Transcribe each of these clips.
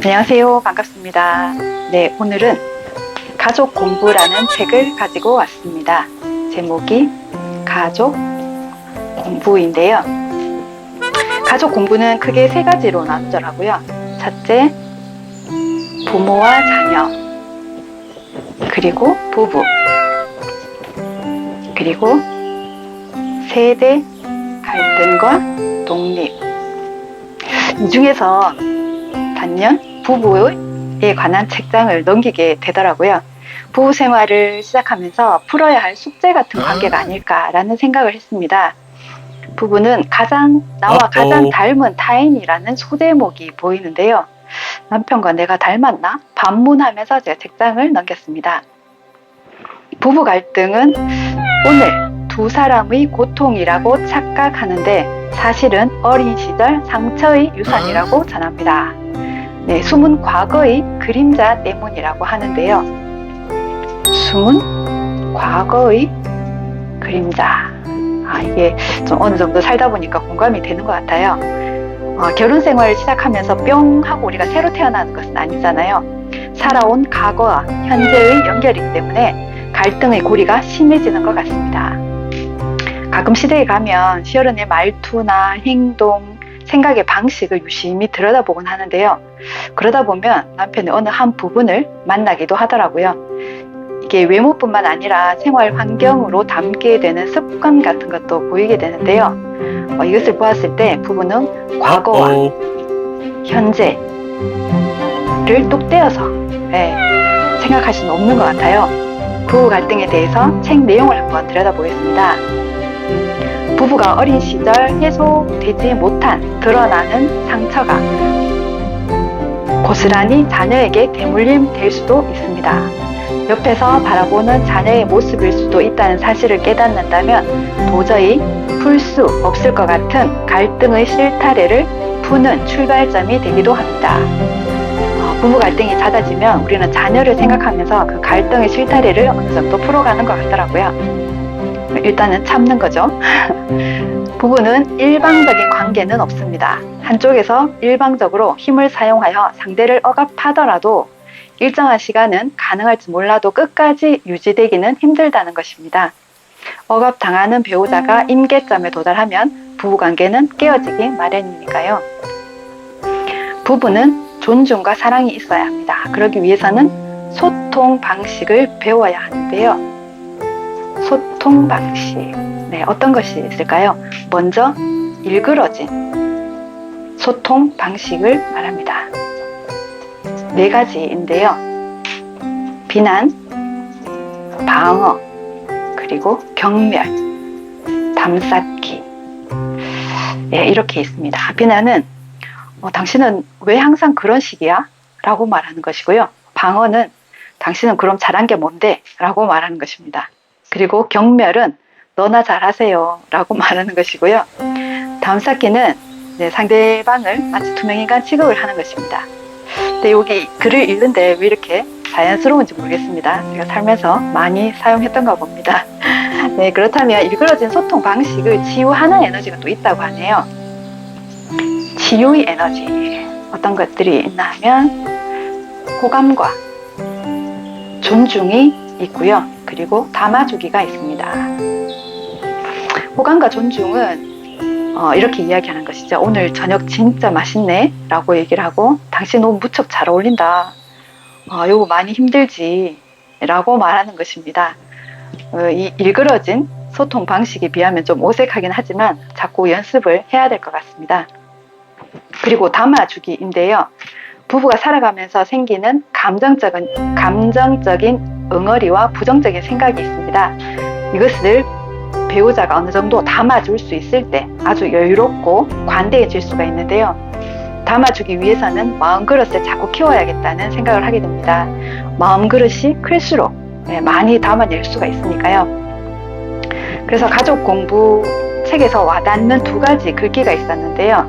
안녕하세요. 반갑습니다. 네, 오늘은 가족 공부라는 책을 가지고 왔습니다. 제목이 가족 공부인데요. 가족 공부는 크게 세 가지로 나누더라고요. 첫째, 부모와 자녀, 그리고 부부, 그리고 세대 갈등과 독립. 이 중에서 단연 부부에 관한 책장을 넘기게 되더라고요. 부부 생활을 시작하면서 풀어야 할 숙제 같은 관계가 아닐까라는 생각을 했습니다. 부부는 나와 가장 닮은 타인이라는 소제목이 보이는데요. 남편과 내가 닮았나? 반문하면서 제가 책장을 넘겼습니다. 부부 갈등은 오늘 두 사람의 고통이라고 착각하는데 사실은 어린 시절 상처의 유산이라고 전합니다. 네, 숨은 과거의 그림자 때문이라고 하는데요. 숨은 과거의 그림자. 이게 좀 어느 정도 살다 보니까 공감이 되는 것 같아요. 결혼 생활을 시작하면서 뿅 하고 우리가 새로 태어나는 것은 아니잖아요. 살아온 과거와 현재의 연결이기 때문에 갈등의 고리가 심해지는 것 같습니다. 가끔 시댁에 가면 시어른의 말투나 행동, 생각의 방식을 유심히 들여다보곤 하는데요. 그러다 보면 남편의 어느 한 부분을 만나기도 하더라고요. 이게 외모뿐만 아니라 생활 환경으로 담게 되는 습관 같은 것도 보이게 되는데요. 이것을 보았을 때 부부는 과거와 현재를 똑 떼어서 생각할 수는 없는 것 같아요. 부부 갈등에 대해서 책 내용을 한번 들여다보겠습니다. 부부가 어린 시절 해소되지 못한 드러나는 상처가 고스란히 자녀에게 대물림 될 수도 있습니다. 옆에서 바라보는 자녀의 모습일 수도 있다는 사실을 깨닫는다면 도저히 풀 수 없을 것 같은 갈등의 실타래를 푸는 출발점이 되기도 합니다. 부부 갈등이 잦아지면 우리는 자녀를 생각하면서 그 갈등의 실타래를 어느 정도 풀어가는 것 같더라고요. 일단은 참는 거죠. 부부는 일방적인 관계는 없습니다. 한쪽에서 일방적으로 힘을 사용하여 상대를 억압하더라도 일정한 시간은 가능할지 몰라도 끝까지 유지되기는 힘들다는 것입니다. 억압당하는 배우자가 임계점에 도달하면 부부관계는 깨어지기 마련이니까요. 부부는 존중과 사랑이 있어야 합니다. 그러기 위해서는 소통 방식을 배워야 하는데요. 소통 방식. 네, 어떤 것이 있을까요? 먼저 일그러진 소통 방식을 말합니다. 네 가지인데요. 비난, 방어, 그리고 경멸, 담쌓기. 네, 이렇게 있습니다. 비난은 당신은 왜 항상 그런 식이야? 라고 말하는 것이고요. 방어는 당신은 그럼 잘한 게 뭔데? 라고 말하는 것입니다. 그리고 경멸은 너나 잘하세요 라고 말하는 것이고요. 담쌓기는 상대방을 마치 투명인간 취급을 하는 것입니다. 근데 여기 글을 읽는데 왜 이렇게 자연스러운지 모르겠습니다. 제가 살면서 많이 사용했던가 봅니다. 네, 그렇다면 일그러진 소통 방식을 치유하는 에너지가 또 있다고 하네요. 치유의 에너지, 어떤 것들이 있나 하면 호감과 존중이 있고요. 그리고 담아주기가 있습니다. 호감과 존중은 이렇게 이야기하는 것이죠. 오늘 저녁 진짜 맛있네 라고 얘기를 하고, 당신 옷 무척 잘 어울린다, 요거 많이 힘들지 라고 말하는 것입니다. 이 일그러진 소통 방식에 비하면 좀 어색하긴 하지만 자꾸 연습을 해야 될 것 같습니다. 그리고 담아주기인데요. 부부가 살아가면서 생기는 감정적인 응어리와 부정적인 생각이 있습니다. 이것을 배우자가 어느 정도 담아줄 수 있을 때 아주 여유롭고 관대해질 수가 있는데요. 담아주기 위해서는 마음그릇을 자꾸 키워야겠다는 생각을 하게 됩니다. 마음그릇이 클수록 많이 담아낼 수가 있으니까요. 그래서 가족 공부 책에서 와닿는 두 가지 글귀가 있었는데요.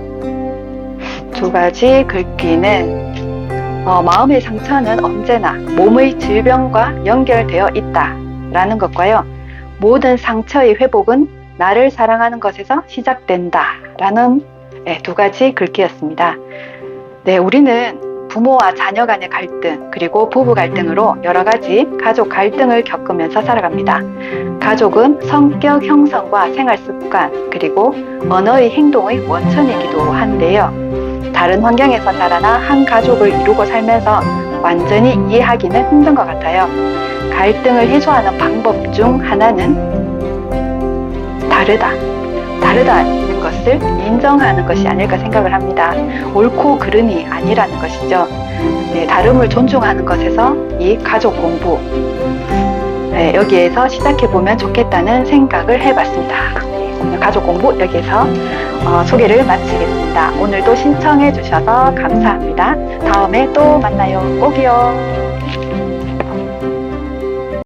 두 가지 글귀는 마음의 상처는 언제나 몸의 질병과 연결되어 있다라는 것과요. 모든 상처의 회복은 나를 사랑하는 것에서 시작된다라는 두 가지 글귀였습니다. 네, 우리는 부모와 자녀 간의 갈등, 그리고 부부 갈등으로 여러 가지 가족 갈등을 겪으면서 살아갑니다. 가족은 성격 형성과 생활 습관, 그리고 언어의 행동의 원천이기도 한데요. 다른 환경에서 자라나 한 가족을 이루고 살면서 완전히 이해하기는 힘든 것 같아요. 갈등을 해소하는 방법 중 하나는 다르다는 것을 인정하는 것이 아닐까 생각을 합니다. 옳고 그름이 아니라는 것이죠. 네, 다름을 존중하는 것에서 이 가족 공부, 네, 여기에서 시작해보면 좋겠다는 생각을 해봤습니다. 네, 오늘 가족 공부 여기에서 소개를 마치겠습니다. 오늘도 신청해 주셔서 감사합니다. 다음에 또 만나요. 꼭이요.